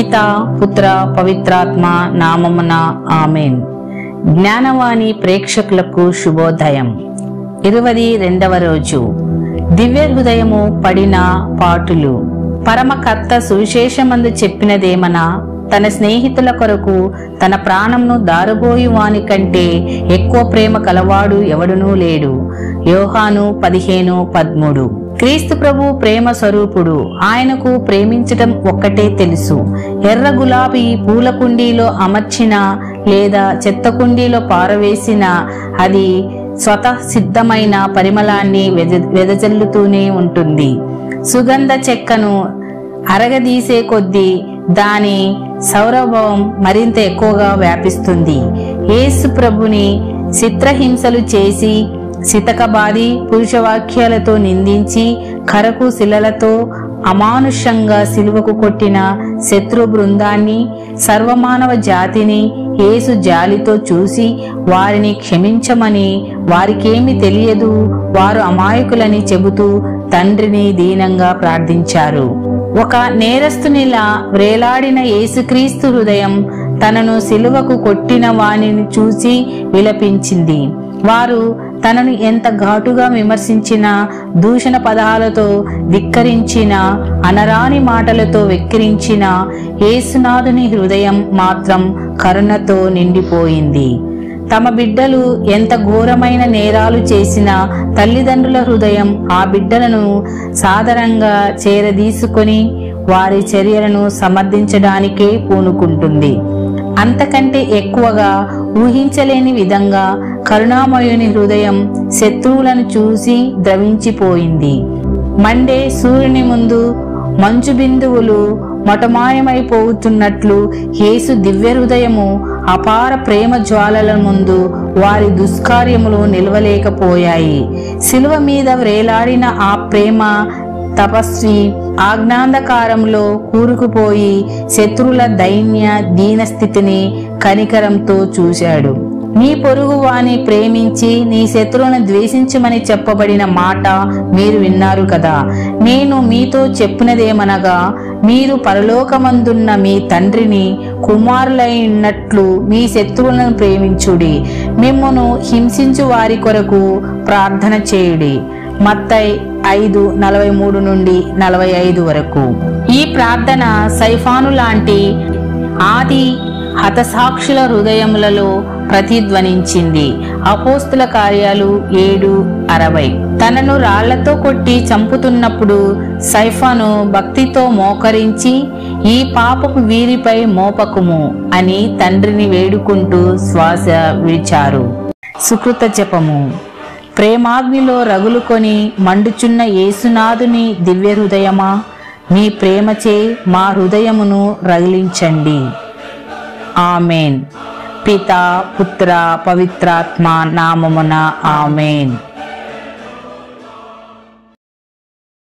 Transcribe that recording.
పితా పుత్ర పవిత్రాత్మ నామమున ఆమేన్. జ్ఞానవాణి ప్రేక్షకులకు శుభోదయం. 22వ రోజు. దివ్య హృదయము పడిన పాటులు. పరమకర్త సువిశేషమందు చెప్పినదేమన, తన స్నేహితుల కొరకు తన ప్రాణంను దారబోయు వాని కంటే ఎక్కువ ప్రేమ కలవాడు ఎవడునూ లేడు. యోహాను 15:13. క్రీస్తు ప్రభు ప్రేమ స్వరూపుడు. ఆయనకు ప్రేమించటం ఒక్కటే తెలుసు. ఎర్ర గులాబీ పూల కుండీలో అమర్చిన లేదా చెత్త కుండీలో పారవేసిన అది స్వతః సిద్ధమైన పరిమళాన్ని వెదజల్లుతూనే ఉంటుంది. సుగంధ చెక్కను అరగదీసే కొద్దీ దాని సౌరభం మరింత ఎక్కువగా వ్యాపిస్తుంది. యేసు ప్రభుని చిత్రహింసలు చేసి, సితకబాది, పురుషవాక్యాలతో నిందించి, కరకు శిలలతో అమానుషంగా సిలువకు కొట్టిన శత్రు బృందాన్ని, సర్వమానవ జాతిని యేసు జాలితో చూసి వారిని క్షమించమని, వారికేమి తెలియదు, వారు అమాయకులని చెబుతూ తండ్రిని దీనంగా ప్రార్థించారు. ఒక నేరస్తునిలా వ్రేలాడిన యేసుక్రీస్తు హృదయం తనను సిలువకు కొట్టిన వానిని చూసి విలపించింది. వారు తనను ఎంత ఘాటుగా విమర్శించినా, దూషణ పదాలతో ధిక్కరించినా, అనరాని మాటలతో వెక్కిరించినా, యేసునాథుని హృదయం మాత్రం కరుణతో నిండిపోయింది. తమ బిడ్డలు ఎంత ఘోరమైన నేరాలు చేసినా తల్లిదండ్రుల హృదయం ఆ బిడ్డలను సాదరంగా చేరదీసుకొని వారి చర్యలను సమర్థించడానికే పూనుకుంటుంది. అంతకంటే ఎక్కువగా ఊహించలేని విధంగా కరుణామయుని హృదయం శత్రువులను చూసి ద్రవించిపోయింది. మండే సూర్యుని ముందు మంచు బిందువులు మటమాయమైపోతున్నట్లు యేసు దివ్య హృదయము అపార ప్రేమ జ్వాలల ముందు వారి దుష్కార్యములు నిలవలేకపోయాయి. శిలువ మీద వ్రేలాడిన ఆ ప్రేమ తపస్వి ఆజ్ఞాంధకారంలో కూరుకుపోయి శత్రువుల దైన్య దీనస్థితిని కనికరంతో చూశాడు. నీ పొరుగు వాని ప్రేమించి నీ శత్రువులను ద్వేషించమని చెప్పబడిన మాట మీరు విన్నారు కదా. నేను మీతో చెప్పినదేమనగా, మీరు పరలోకమందున్న మీ తండ్రిని కుమారులైనట్లు మీ శత్రువులను ప్రేమించుడి, మిమ్మును హింసించు వారి కొరకు ప్రార్థన చేయుడి. మత్తయి 5:43-45 వరకు. ఈ ప్రార్థన సైఫాను లాంటి ఆది హతసాక్షుల హృదయములలో ప్రతిధ్వనించింది. అపోస్తుల కార్యాలు 7:60. తనను రాళ్లతో కొట్టి చంపుతున్నప్పుడు సైఫాను భక్తితో మోకరించి, ఈ పాపపు వీరిపై మోపకుము అని తండ్రిని వేడుకుంటూ శ్వాస విడిచారు. సుకృత జపము. ప్రేమాగ్నిలో రగులుకొని మండుచున్న యేసునాథుని దివ్య హృదయమా, మీ ప్రేమచే మా హృదయమును రగిలించండి. ఆమేన్. పితా పుత్ర పవిత్రాత్మ నామమున ఆమేన్.